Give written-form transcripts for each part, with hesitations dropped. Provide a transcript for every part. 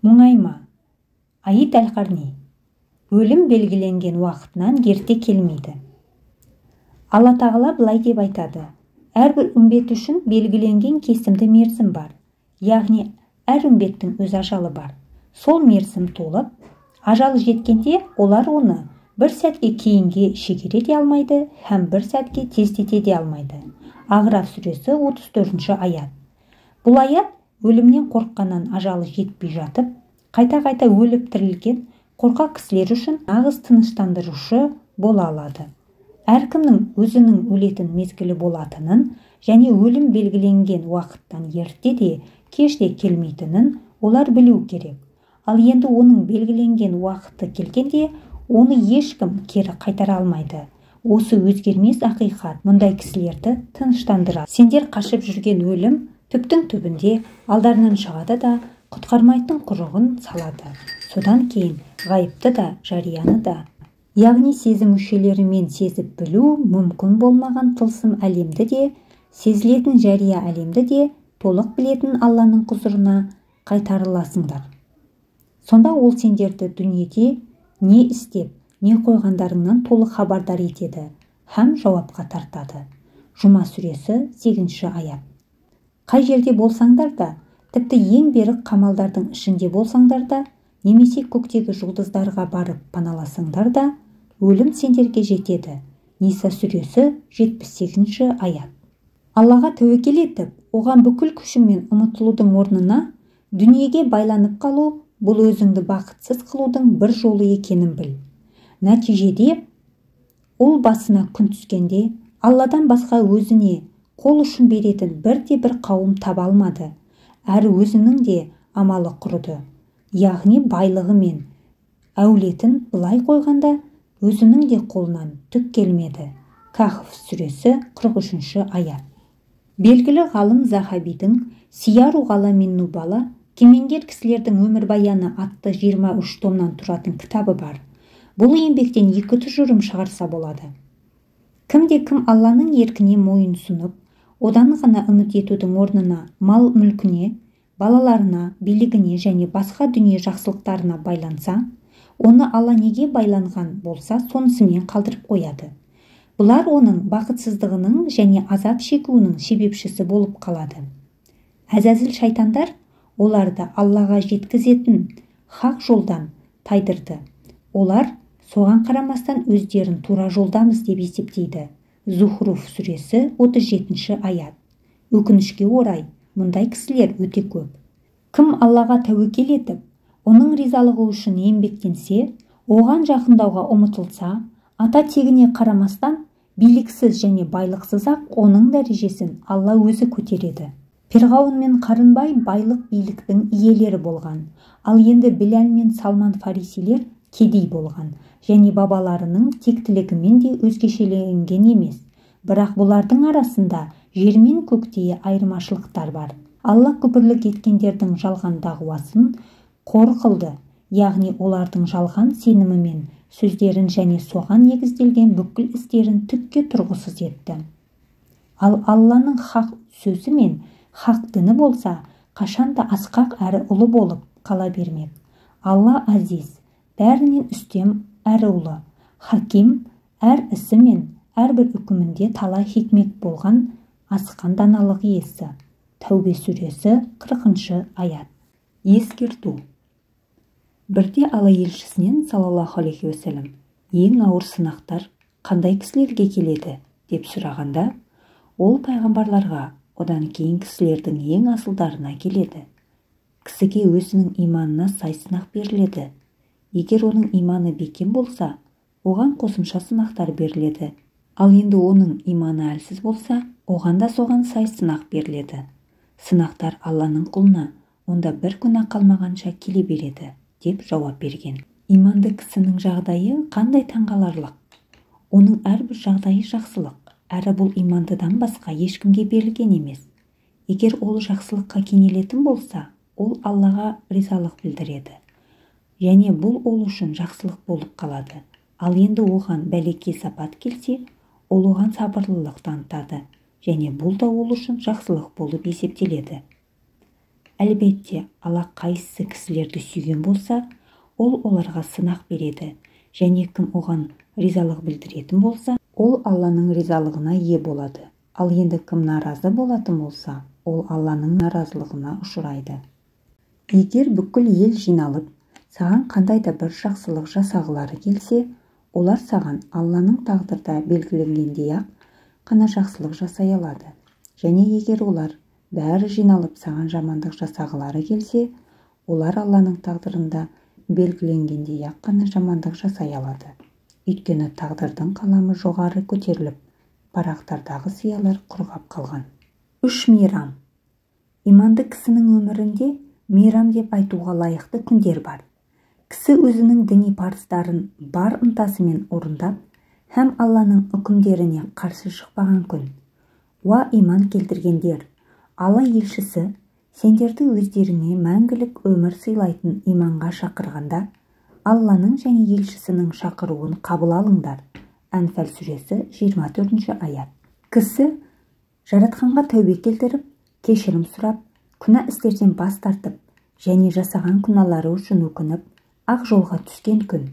Мұңайма. Аид әл-Қарни. Өлім белгіленген уақытынан ерте келмейді. Алла тағала былай деп айтады: әрбір үмбет үшін белгіленген кесімді мерзім бар. Яғни әр үмбеттің өз ажалы бар. Сол мерзім толып, ажалы жеткенде олар оны бір сәтке кейінге шегере де алмайды, һәм бір сәтке тездете де алмайды. Ағраф сүресі 34 аят. Бұл аят өлімнен қорыққаннан ажалы жетпей жатып, қайта-қайта өліп тірілген қорқақ кісілер үшін нағыз тыныштандырушы бола алады. Әркімнің өзінің өлетін мезгілі болатынын және өлім белгіленген уақыттан ерте де кеш те келмейтінін олар білу керек. Ал енді оның белгіленген уақыты келгенде оны ешкім кері қайтара алмайды. Осы өзгермес ақиқат мұндай кісілерді тыныштандырады. Сендер қашып жүрген өлім түптің түбінде алдарынан шығады да құтқармайтын құрығын салады. Содан кейін ғайыпты да жарияны да, яғни сезім мүшелерімен сезіп білу мүмкін болмаған тылсым әлемді де, сезілетін жария әлемді де толық білетін Алланың құзырына қайтарыласыңдар. Сонда ол сендерді дүниеде не істеп, не қойғандарыңнан толық хабардар етеді, һәм жауапқа тартады. Жұма сүресі 8 аят. Қай жерде болсаңдар да, тіпті ең берік қамалдардың ішінде болсаңдар да, немесе көктегі жұлдыздарға барып паналасаңдар да, өлім сендерге жетеді. Ниса сүресі 78 аят. Аллаға тәуекел етіп, оған бүкіл күшімен ұмытылудың орнына дүниеге байланып қалу, бұл өзіңді бақытсыз қылудың бір жолы екенін біл. Нәтижеде, ол басына күн түскенде, Алладан басқа өзіне қол ұшын беретін бірде-бір қауым таба алмады, әрі өзінің де амалы құрыды. Яғни байлығы мен әулетін былай қойғанда, өзінің де қолынан түк келмеді. Кахф сүресі 43 аят. Белгілі ғалым Захабидің Сияру ғаламин нубала, кемеңгер кісілердің өмірбаяны атты 23 томнан тұратын кітабы бар. Бұл еңбектен 2 тұжырым шығарса болады. Кімде-кім Алланың еркіне мойын сұнып, одан ғана үміт етудің орнына мал мүлкіне, балаларына, билігіне және басқа дүние жақсылықтарына байланса, оны Алла неге байланған болса, сонысымен қалдырып қояды. Бұлар оның бақытсыздығының және азап шегуінің себепшісі болып қалады. Әзәзіл шайтандар оларды Аллаға жеткізетін хақ жолдан тайдырды. Олар соған қарамастан өздерін тура жолдамыз деп есептейді. Зухруф сүресі 37 аят. Өкінішке орай, мұндай кісілер өте көп. Кім Аллаға тәуекел етіп, оның ризалығы үшін еңбектенсе, оған жақындауға ұмытылса, ата тегіне қарамастан, биліксіз және байлықсыз-ақ оның дәрежесін Алла өзі көтереді. Перғауын мен Қарынбай байлық биліктің иелері болған, ал енді Біләл мен Салман фарисилер кедей болған, және бабаларының тектілігімен де өзгешеленген емес. Бірақ бұлардың арасында жер мен көктей айырмашылықтар бар. Алла күпірлік еткендердің жалған дағуасын қор қылды, яғни олардың жалған сенімі мен сөздерін және соған негізделген бүкіл істерін түкке тұрғысыз етті. Ал Алланың хақ сөзі мен хақ діні болса, қашанда асқақ әрі ұлы болып қала бермек. Алла азиз, бәрінен үстем әрі ұлы, хаким, әр ісі мен әрбір үкімінде талай хикмет болған асқан даналық иесі. Тәубе сүресі 40 аят. Ескерту. Бірде Алла елшісінен саллаллаху алейхи уассалам, ең ауыр сынақтар қандай кісілерге келеді деп сұрағанда, ол пайғамбарларға, одан кейін кісілердің ең асылдарына келеді. Кісіге өзінің иманына сай сынақ беріледі. Егер оның иманы бекем болса, оған қосымша сынақтар беріледі. Ал енді оның иманы әлсіз болса, оған да соған сай сынақ беріледі. Сынақтар Алланың құлына, онда бір күнә қалмағанша келе береді, деп жауап берген. Иманды кісінің жағдайы қандай таңғаларлық. Оның әрбір жағдайы жақсылық, әрі бұл имандыдан басқа ешкімге берілген емес. Егер ол жақсылыққа кенелетін болса, ол Аллаға ризалық білдіреді. Және бұл ол үшін жақсылық болып қалады. Ал енді оған бәлеке сапат келсе, ол оған сабырлылық танытады. Және бұл да ол үшін жақсылық болып есептеледі. Әлбетте, Алла қайсы кісілерді сүйген болса, ол оларға сынақ береді, және кім оған ризалық білдіретін болса, ол Алланың ризалығына ие болады. Ал енді кім наразы болатын болса, ол Алланың наразылығына ұшырайды. Егер бүкіл ел жиналып, саған қандай да бір жақсылық жасағылары келсе, олар саған Алланың тағдырда белгіленгендей-ақ қана жақсылық жасай алады. Және егер олар бәрі жиналып саған жамандық жасағылары келсе, олар Алланың тағдырында белгіленгендей-ақ қана жамандық жасай алады. Өйткені тағдырдың қаламы жоғары көтеріліп, парақтардағы сиялар құрғап қалған. 3 мейрам. Иманды кісінің өмірінде мейрам деп айтуға лайықты күндер бар. Кісі өзінің діни парыздарын бар ынтасымен орындап, һәм Алланың үкімдеріне қарсы шықпаған күн. Уа иман келтіргендер, Алла елшісі сендерді өздеріне мәңгілік өмір сыйлайтын иманға шақырғанда, Алланың және елшісінің шақыруын қабыл алыңдар. Әнфәл сүресі 24 аят. Кісі жаратқанға тәубе келтіріп, кешірім сұрап, күнә істерден бас тартып, және жасаған күнәлары үшін өкініп, ақ жолға түскен күн.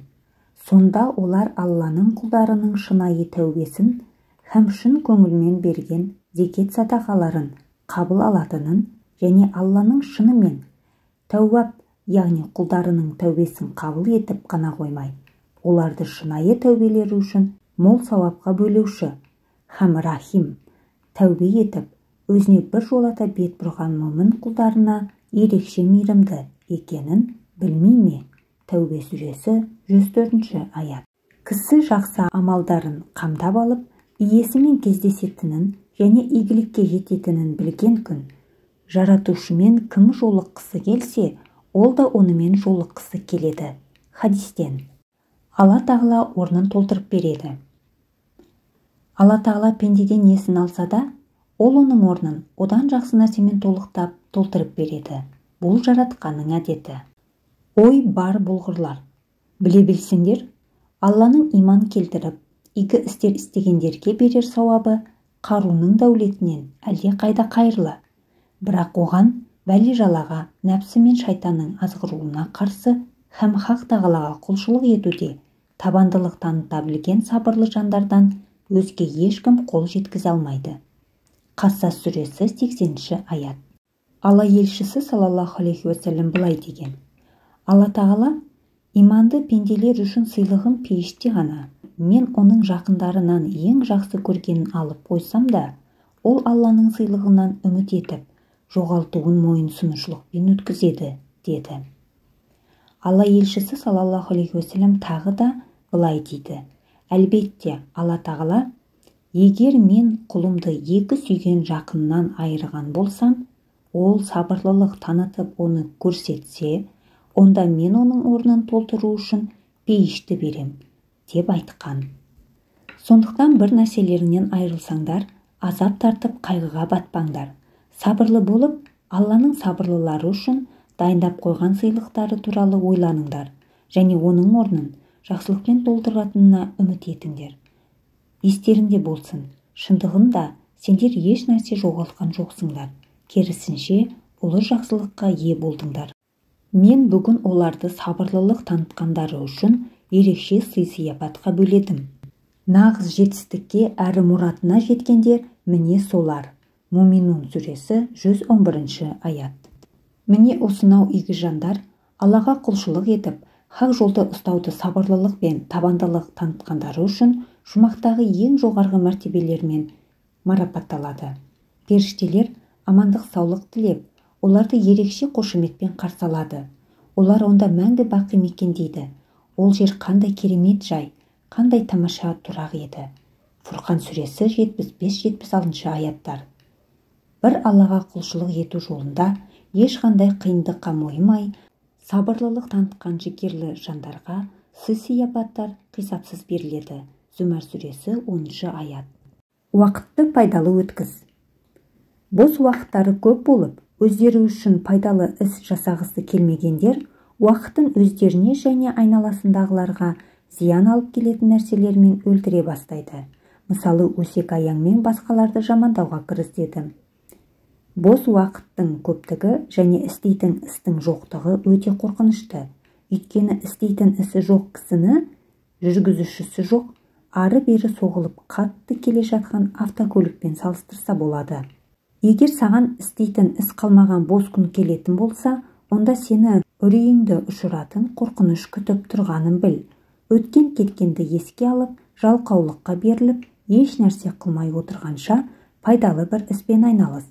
Сонда олар Алланың құлдарының шынайы тәубесін һәм шын көңілмен берген зекет садақаларын қабыл алатынын, және Алланың шынымен тәуап, яғни құлдарының тәубесін қабыл етіп қана қоймай, оларды шынайы тәубелері үшін мол сауапқа бөлеуші һәм рахим, тәубе етіп, өзіне бір жолата бет бұрған момын құлдарына ерекше мейірімді екенін білмей ме? Тәубе сүресі 104 аят. Кісі жақсы амалдарын қамдап алып, иесімен кездесетінін және игілікке жететінін білген күн. Жаратушымен кім жолыққысы келсе, ол да онымен жолыққысы келеді. Хадистен. Алла тағала орнын толтырып береді. Алла тағала пендеден несін алса да, ол оның орнын одан жақсы нәрсемен толықтап, толтырып береді. Бұл жаратқанның әдеті. Ой бар болғырлар. Біле білсеңдер, Алланың иман келтіріп, игі істер істегендерге берер сауабы Қарунның дәулетінен әлде қайда қайырлы. Бірақ оған бәле жалаға, нәпсі мен шайтанның азғыруына қарсы һәм хақ тағалаға құлшылық етуде табандылық таныта білген сабырлы жандардан өзге ешкім қол жеткізе алмайды. Қассас сүресі 80 аят. Алла елшісі саллаллаху алейхи уассалам былай деген: Алла тағала иманды пенделер үшін сыйлығын пейіште ғана, мен оның жақындарынан ең жақсы көргенін алып қойсам да, ол Алланың сыйлығынан үміт етіп, жоғалтуын мойынсұнушылықпен өткізеді, деді. Алла елшісі саллаллаху алейхи уассалам тағы да былай дейді: әлбетте, Алла тағала, егер мен құлымды екі сүйген жақыннан айырған болсам, ол сабырлылық танытып оны көрсетсе, онда мен оның орнын толтыру үшін пейішті берем, деп айтқан. Сондықтан бір нәрселерінен айырылсаңдар, азап тартып қайғыға батпаңдар. Сабырлы болып, Алланың сабырлылары үшін дайындап қойған сыйлықтары туралы ойланыңдар, және оның орнын жақсылықпен толтыратынына үміт етіңдер. Естеріңде болсын, шындығында сендер еш нәрсе жоғалтқан жоқсыңдар, керісінше ұлы жақсылыққа ие болдыңдар. Мен бүгін оларды сабырлылық танытқандары үшін ерекше сый-сияпатқа бөледім. Нағыз жетістікке әрі мұратына жеткендер міне солар. Муминун сүресі 111 аят. Міне осынау игі жандар Аллаға құлшылық етіп, хақ жолды ұстауды сабырлылық пен табандылық танытқандары үшін жұмақтағы ең жоғарғы мәртебелермен марапатталады. Періштелер амандық саулық тілеп, оларды ерекше қошеметпен қарсы алады. Олар онда мәңгі бақи мекендейді. Ол жер қандай керемет жай, қандай тамаша тұрақ еді. Фурқан сүресі 75-76 аяттар. Бір Аллаға құлшылық ету жолында ешқандай қиындыққа мойымай, сабырлылық танытқан жігерлі жандарға сый-сияпаттар қисапсыз беріледі. Зүмәр сүресі 10 аят. Уақытты пайдалы өткіз. Бос уақыттары көп болып, өздері үшін пайдалы іс жасағысы келмегендер, уақытын өздеріне және айналасындағыларға зиян алып келетін нәрселермен өлтіре бастайды. Мысалы, өсек аяңмен басқаларды жамандауға кіріседі. Бос уақыттың көптігі және істейтін істің жоқтығы өте қорқынышты. Өйткені істейтін ісі жоқ кісіні жүргізушісі жоқ, ары-бері соғылып қатты келе жатқан автокөлікпен салыстырса болады. Егер саған істейтін іс қалмаған бос күн келетін болса, онда сені үрейіңді ұшыратын қорқыныш күтіп тұрғанын біл. Өткен кеткенді еске алып, жалқаулыққа беріліп, еш нәрсе қылмай отырғанша пайдалы бір іспен айналыс.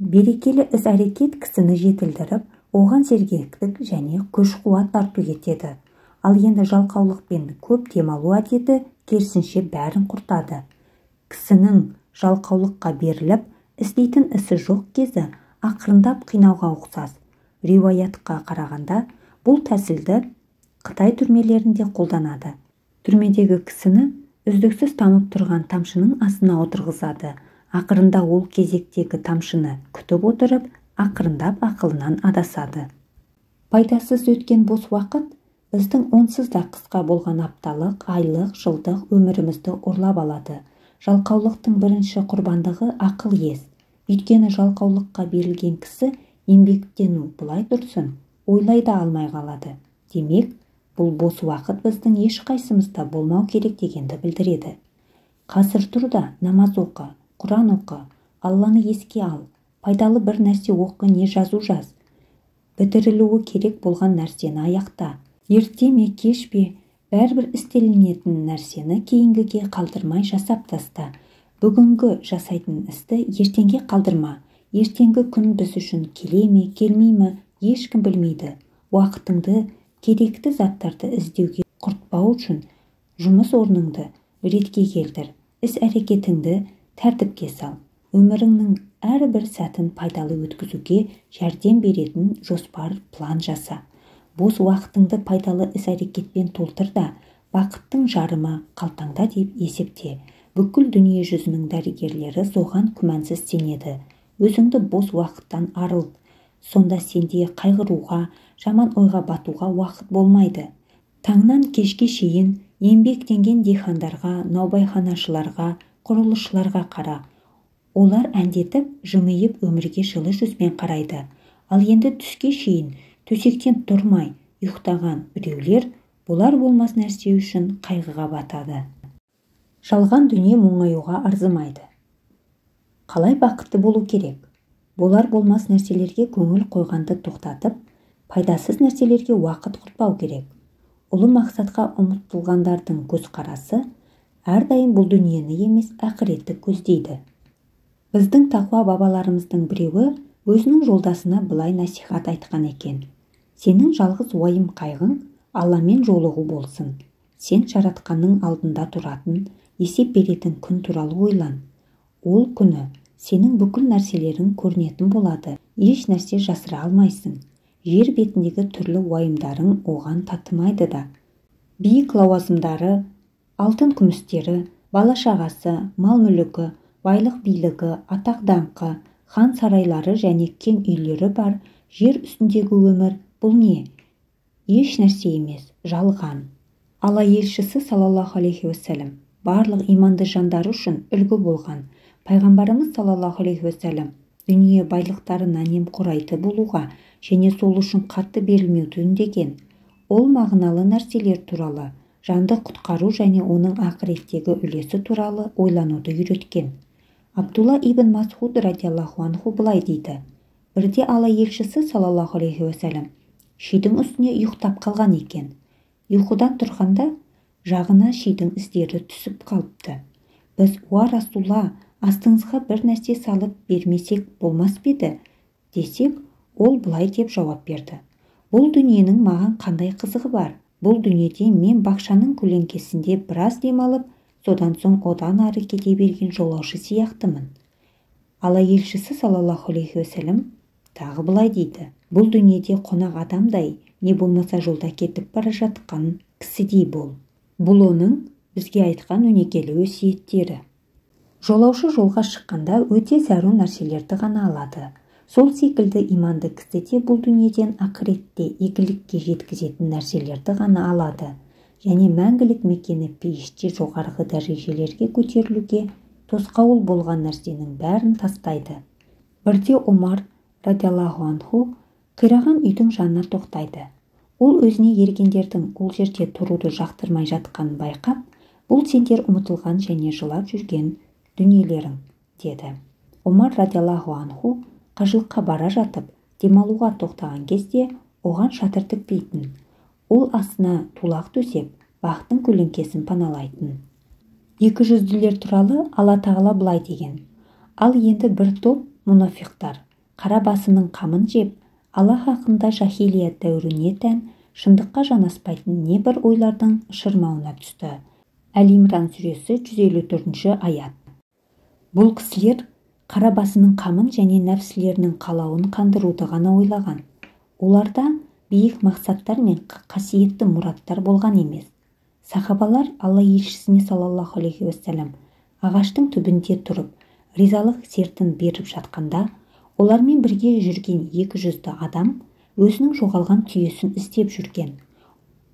Берекелі іс-әрекет кісіні жетілдіріп, оған сергектік және күш-қуат арту етеді. Ал енді жалқаулықпен көп демалу әдеті керісінше бәрін құртады. Кісінің жалқаулыққа беріліп, істейтін ісі жоқ кезі ақырындап қинауға ұқсас. Риуаятқа қарағанда, бұл тәсілді Қытай түрмелерінде қолданады. Түрмедегі кісіні үздіксіз тамып тұрған тамшының астына отырғызады. Ақырында ол кезектегі тамшыны күтіп отырып, ақырындап ақылынан адасады. Пайдасыз өткен бос уақыт біздің онсыз да қысқа болған апталық, айлық, жылдық өмірімізді ұрлап алады. Жалқаулықтың бірінші құрбандығы ақыл ес. Өйткені жалқаулыққа берілген кісі еңбектену былай тұрсын, ойлай да алмай қалады. Демек, бұл бос уақыт біздің ешқайсымызда болмау керек дегенді білдіреді. Қазір тұр да намаз оқы, Құран оқы, Алланы еске ал, пайдалы бір нәрсе оқы не жазу жаз. Бітірілуі керек болған нәрсені аяқта. Ерте ме кеш пе, бәрібір істелінетін нәрсені кейінгіге қалдырмай жасап таста. Бүгінгі жасайтын істі ертеңге қалдырма. Ертеңгі күн біз үшін келе ме, келмей ме, ешкім білмейді. Уақытыңды керекті заттарды іздеуге құртпау үшін жұмыс орныңды ретке келтір, іс-әрекетіңді тәртіпке сал. Өміріңнің әрбір сәтін пайдалы өткізуге жәрдем беретін жоспар, план жаса. Бос уақытыңды пайдалы іс-әрекетпен толтыр да, бақыттың жарымы қалтаңда деп есепте. Бүкіл дүние жүзінің дәрігерлері соған күмәнсіз сенеді. Өзіңді бос уақыттан арыл. Сонда сенде қайғыруға, жаман ойға батуға уақыт болмайды. Таңнан кешке шейін еңбектенген дихандарға, наубайханашыларға, құрылысшыларға қара. Олар әндетіп, жымиып өмірге жылы жүзбен қарайды. Ал енді түске шейін төсектен тұрмай ұйықтаған біреулер болар болмас нәрсе үшін қайғыға батады. Жалған дүние мұңаюға арзымайды. Қалай бақытты болу керек? Болар болмас нәрселерге көңіл қойғанды тоқтатып, пайдасыз нәрселерге уақыт құртпау керек. Ұлы мақсатқа ұмтылғандардың көзқарасы әрдайым бұл дүниені емес, ақыретті көздейді. Біздің тақуа бабаларымыздың біреуі өзінің жолдасына былай насихат айтқан екен. Сенің жалғыз уайым қайғың Алламен жолығу болсын. Сен жаратқанның алдында тұратын, есеп беретін күн туралы ойлан. Ол күні сенің бүкіл нәрселерің көрінетін болады. Еш нәрсе жасыра алмайсың. Жер бетіндегі түрлі уайымдарың оған татымайды да. Биік лауазымдары, алтын күмістері, бала-шағасы, мал-мүлігі, байлық билігі, атақ-даңқы, хан сарайлары және кең үйлері бар жер үстіндегі өмір бұл не? Еш нәрсе емес, жалған. Алла елшісі саллаллаху алейхи уассалам барлық иманды жандар үшін үлгі болған. Пайғамбарымыз саллаллаху алейхи уассалам дүние байлықтарына немқұрайды болуға және сол үшін қатты берілмеуді үндеген. Ол мағыналы нәрселер туралы, жанды құтқару және оның ақыреттегі үлесі туралы ойлануды үйреткен. Абдулла ибн Масхуд радиаллаху анху былай дейді. Бірде Алла елшісі саллаллаху алейхи уассалам шидің үстіне ұйықтап қалған екен. Ұйқыдан тұрғанда жағына шидің іздері түсіп қалыпты. Біз, уа Расулла, астыңызға бір нәрсе салып бермесек болмас беді? Десек, ол былай деп жауап берді. Бұл дүниенің маған қандай қызығы бар? Бұл дүниеде мен бақшаның көлеңкесінде біраз демалып, содан соң одан ары кете берген жолаушы сияқтымын. Алла елшісі саллаллаху алейхи уассалам тағы былай дейді. Бұл дүниеде қонақ адамдай, не болмаса жолда кетіп бара жатқан кісідей бол. Бұл оның бізге айтқан өнегелі өсиеттері. Жолаушы жолға шыққанда өте зәру нәрселерді ғана алады. Сол секілді иманды кісі де бұл дүниеден ақыретте игілікке жеткізетін нәрселерді ғана алады және мәңгілік мекені пейіште жоғарғы дәрежелерге көтерілуге тосқауыл болған нәрсенің бәрін тастайды. Бірде Омар радиаллаху анху қираған үйдің жанына тоқтайды. Ол өзіне ергендердің ол жерде тұруды жақтырмай жатқанын байқап, бұл сендер ұмытылған және жылап жүрген дүниелерің, деді. Омар радиаллаху анху қажылыққа бара жатып, демалуға тоқтаған кезде оған шатыр тікпейтін. Ол астына тулақ төсеп, бақтың көлеңкесін паналайтын. 200-ділер туралы Алла тағала былай деген: ал енді бір топ мұнафиқтар қара басының қамын жеп, Алла хақында жахилият дәуіріне тән шындыққа жанаспайтын небір ойлардың шырмауына түсті. Әл-Имран сүресі 154 аят. Бұл кісілер қара басының қамын және нәпсілерінің қалауын қандыруды ғана ойлаған. Оларда биік мақсаттар мен қасиетті мұраттар болған емес. Сахабалар Алла елшісіне саллаллаху алейхи уассалам ағаштың түбінде тұрып, ризалық сертін беріп жатқанда, олармен бірге жүрген 200 адам өзінің жоғалған түйесін іздеп жүрген.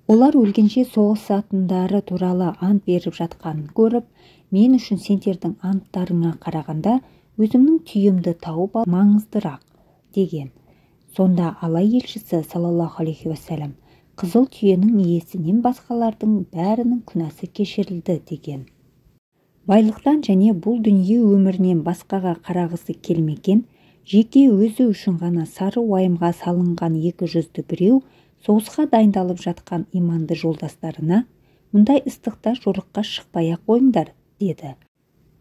Олар өлгенше соғысатындары туралы ант беріп жатқанын көріп, мен үшін сендердің анттарыңа қарағанда өзімнің түйемді тауып ал маңыздырақ, деген. Сонда Алла елшісі саллаллаху алейхи уассалам қызыл түйенің иесінен басқалардың бәрінің күнәсі кешірілді, деген. Байлықтан және бұл дүние өмірінен басқаға қарағысы келмеген, жеке өзі үшін ғана сары уайымға салынған 200-ді біреу соғысқа дайындалып жатқан иманды жолдастарына: мұндай ыстықта жорыққа шықпай-ақ қойыңдар, деді.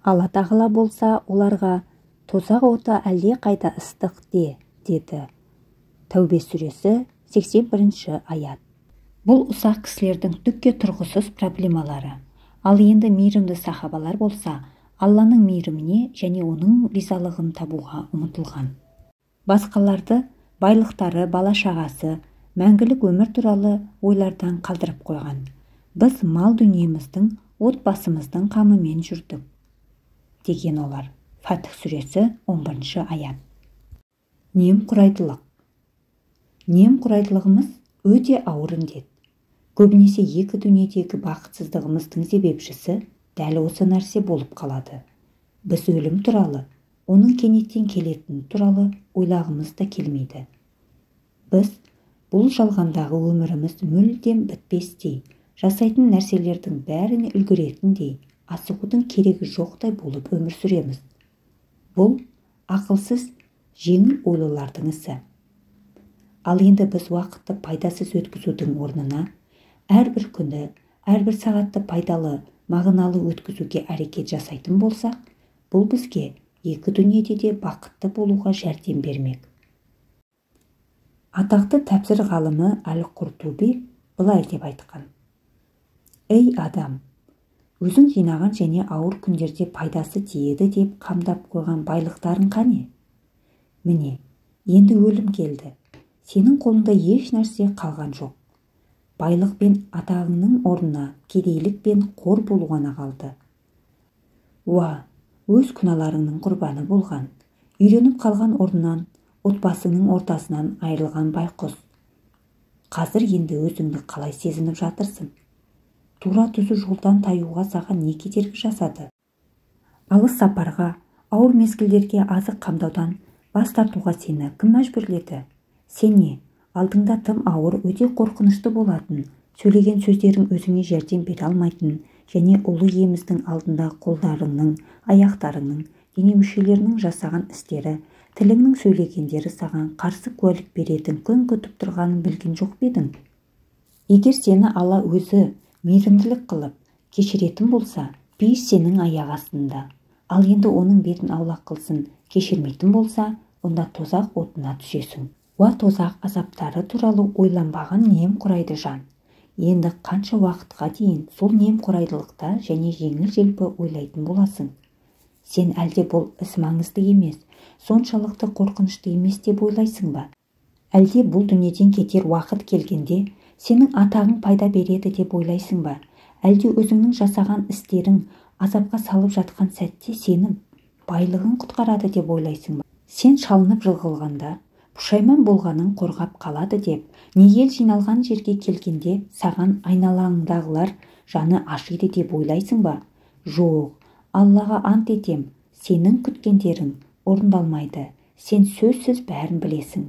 Алла тағала болса оларға: тозақ оты әлде қайда ыстық деді. Тәубе сүресі 81 аят. Бұл ұсақ кісілердің түкке тұрғысыз проблемалары. Ал енді мейірімді сахабалар болса, Алланың мейіріміне және оның ризалығын табуға ұмытылған. Басқаларды байлықтары, бала-шағасы, мәңгілік өмір туралы ойлардан қалдырып қойған. Біз мал дүниеміздің, отбасымыздың қамымен жүрдік, деген олар. Фатх сүресі 11 аят. Немқұрайдылық. Немқұрайдылығымыз өте ауыр індет. Көбінесе екі дүниедегі бақытсыздығымыздың себепшісі дәл осы нәрсе болып қалады. Біз өлім туралы, оның кенеттен келетіні туралы ойлағымыз да келмейді. Біз бұл жалғандағы өміріміз мүлдем бітпестей, жасайтын нәрселердің бәріне үлгеретіндей, асығудың керегі жоқтай болып өмір сүреміз. Бұл ақылсыз, жеңіл ойлылардың ісі. Ал енді біз уақытты пайдасыз өткізудің орнына әрбір күні, әрбір сағатты пайдалы, мағыналы өткізуге әрекет жасайтын болсақ, бұл бізге екі дүниеде де бақытты болуға жәрдем бермек. Атақты тәпсір ғалымы Әл-Құртуби былай деп айтқан: ей адам, өзің жинаған және ауыр күндерде пайдасы тиеді деп қамдап қойған байлықтарың қане? Міне, енді өлім келді. Сенің қолыңда еш нәрсе қалған жоқ. Байлық пен атағыңның орнына кедейлік пен қор болу ғана қалды. Уа, өз күнәларыңның құрбаны болған, үйреніп қалған орнынан, отбасының ортасынан айырылған байқұс. Қазір енді өзіңді қалай сезініп жатырсың? Тура түзу жолдан таюға саған не кедергі жасады? Алыс сапарға, ауыр мезгілдерге азық қамдаудан бас тартуға сені кім мәжбүрледі? Сен не, алдыңда тым ауыр, өте қорқынышты болатын, сөйлеген сөздерің өзіңе жәрдем бере алмайтын және ұлы иеміздің алдында қолдарыңның, аяқтарыңның, дене мүшелерінің жасаған істері, тіліңнің сөйлегендері саған қарсы куәлік беретін күн күтіп тұрғанын білген жоқ па едің? Егер сені Алла өзі мейірімділік қылып кешіретін болса, пейіш сенің аяқ астында. Ал енді оның бетін аулақ қылсын, кешірмейтін болса, онда тозақ отына түсесің. Уа тозақ азаптары туралы ойланбаған немқұрайды жан. Енді қанша уақытқа дейін сол немқұрайдылықта және жеңіл-желпі ойлайтын боласың? Сен әлде бұл іс маңызды емес, соншалықты қорқынышты емес деп ойлайсың ба? Әлде бұл дүниеден кетер уақыт келгенде сенің атағың пайда береді деп ойлайсың ба? Әлде өзіңнің жасаған істерің азапқа салып жатқан сәтте сені байлығың құтқарады деп ойлайсың ба? Сен шалынып жығылғанда пұшайман болғаның қорғап қалады деп, не ел жиналған жерге келгенде саған айналаңдағылар жаны ашиды деп ойлайсың ба? Жоқ, Аллаға ант етем, сенің күткендерің орындалмайды. сен сөзсіз бәрін білесің.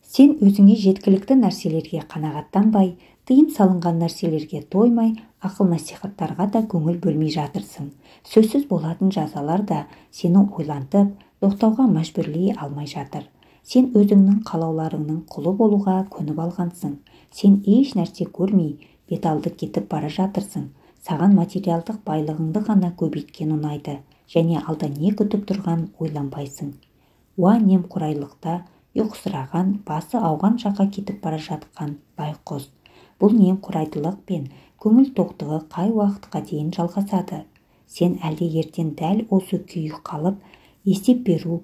Сен өзіңе жеткілікті нәрселерге қанағаттанбай, тыйым салынған нәрселерге тоймай, ақыл-насихаттарға да көңіл бөлмей жатырсың. Сөзсіз болатын жазалар да сені ойлантып, тоқтауға мәжбүрлей алмай жатыр. Сен өзіңнің қалауларыңның құлы болуға көніп алғансың. Сен еш нәрсе көрмей, беталды кетіп бара жатырсың. Саған материалдық байлығыңды ғана көбейткен ұнайды, және алда не күтіп тұрғанын ойланбайсың. Уа немқұрайлықта ұйқысыраған, басы ауған жаққа кетіп бара жатқан байқұс. Бұл немқұрайдылық пен көңіл тоқтығы қай уақытқа дейін жалғасады? Сен әлде ертең дәл осы күйі қалып, есеп беру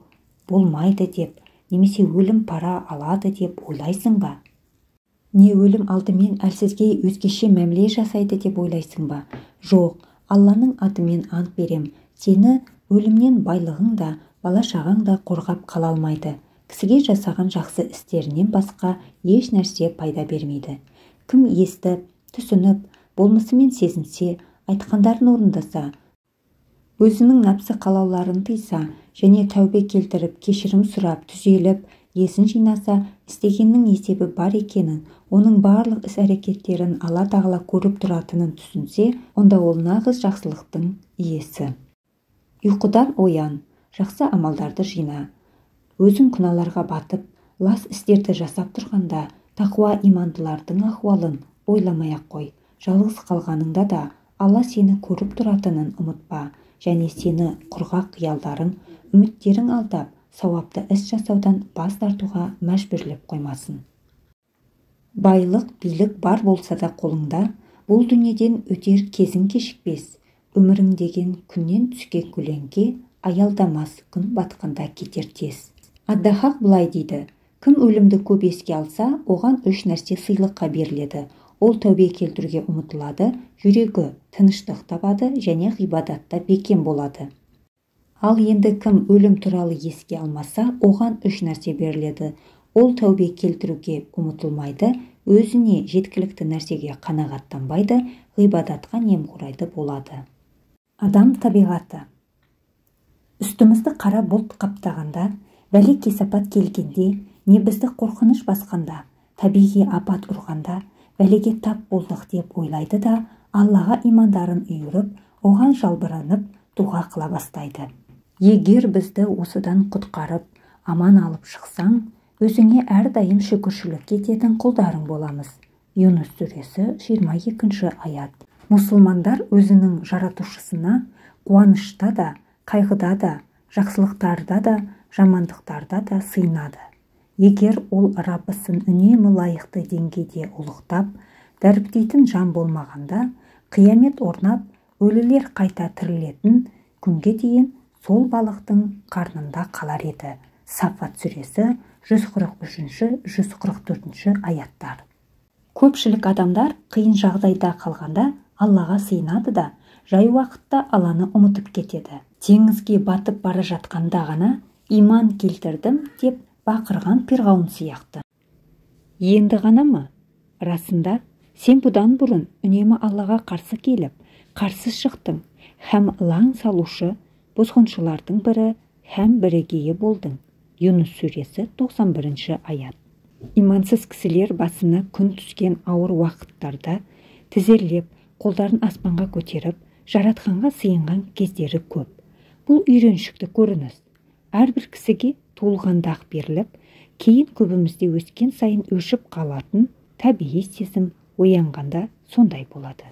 болмайды деп, немесе өлім пара алады деп ойлайсың ба? Не өлім алдымен әлсізге өзгеше мәміле жасайды деп ойлайсың ба? Жоқ, Алланың атымен ант берем, сені өлімнен байлығың да, бала-шағаң да қорғап қала алмайды. Кісіге жасаған жақсы істерінен басқа еш нәрсе пайда бермейді. Кім естіп, түсініп, болмысымен сезінсе, айтқандарын орындаса, өзінің нәпсі қалауларын тыйса, және тәубе келтіріп, кешірім сұрап, түзеліп, есін жинаса, істегеннің есебі бар екенін, оның барлық іс-әрекеттерін Алла Тағала көріп тұратынын түсінсе, онда ол нағыз жақсылықтың иесі. Ұйқыдан оян, жақсы амалдарды жина. Өзің күнәларға батып, лас істерді жасап тұрғанда, тақуа имандылардың ахуалын ойламай-ақ қой. Жалғыз қалғаныңда да Алла сені көріп тұратынын ұмытпа, және сені құрғақ қиялдарың, үміттерің алдап, сауапты іс жасаудан бас тартуға мәжбүрлеп қоймасын. Байлық, билік бар болса да қолыңда, бұл дүниеден өтер кезің кешікпес. Өмірің деген күннен түскен көлеңке, аялдамас күн батқанда кетер тез. Аддахақ былай дейді: кім өлімді көп еске алса, оған 3 нәрсе сыйлыққа беріледі. Ол тәубе келтіруге ұмытылады, жүрегі тыныштық табады және ғибадатта бекем болады. Ал енді кім өлім туралы еске алмаса, оған 3 нәрсе беріледі. Ол тәубе келтіруге ұмытылмайды, өзіне жеткілікті нәрсеге қанағаттанбайды, ғибадатқа немқұрайды болады. Адам табиғаты. Үстімізді қара бұлт қаптағанда, бәле кесапат келгенде, не бізді қорқыныш басқанда, табиғи апат ұрғанда, бәлеге тап болдық деп ойлайды да, Аллаға имандарын үйіріп, оған жалбыранып, дуға қыла бастайды. Егер бізді осыдан құтқарып, аман алып шықсаң, өзіңе әрдайым шүкіршілік ететін құлдарың боламыз. Юнус сүресі 22 аят. Мұсылмандар өзінің жаратушысына қуанышта да, қайғыда да, жақсылықтарда да, жамандықтарда да сыйынады. Егер ол Раббысын үнемі лайықты деңгейде ұлықтап, дәріптейтін жан болмағанда, қиямет орнап, өлілер қайта тірілетін күнге дейін сол балықтың қарнында қалар еді. Саффат сүресі 143-144 аяттар. Көпшілік адамдар қиын жағдайда қалғанда Аллаға сыйынады да, жай уақытта Алланы ұмытып кетеді. Теңізге батып бара жатқанда ғана иман келтірдім деп бақырған Фирғауын сияқты. Енді ғана ма? Расында, сен бұдан бұрын үнемі Аллаға қарсы келіп, қарсы шықтың, һәм лаң салушы, бұзғыншылардың бірі, һәм бірегейі болдың. Юнус сүресі 91 аят. Имансыз кісілер басына күн түскен ауыр уақыттарда тізерлеп, қолдарын аспанға көтеріп, жаратқанға сыйынған кездері көп. Бұл үйреншікті көрініс. Әрбір кісіге туылғанда ақ беріліп, кейін көбімізде өскен сайын өшіп қалатын табиғи сезім оянғанда сондай болады.